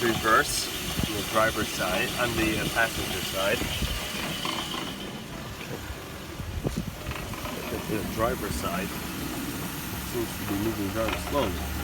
reverse on the driver's side, on the passenger side. The driver's side seems to be moving very slowly.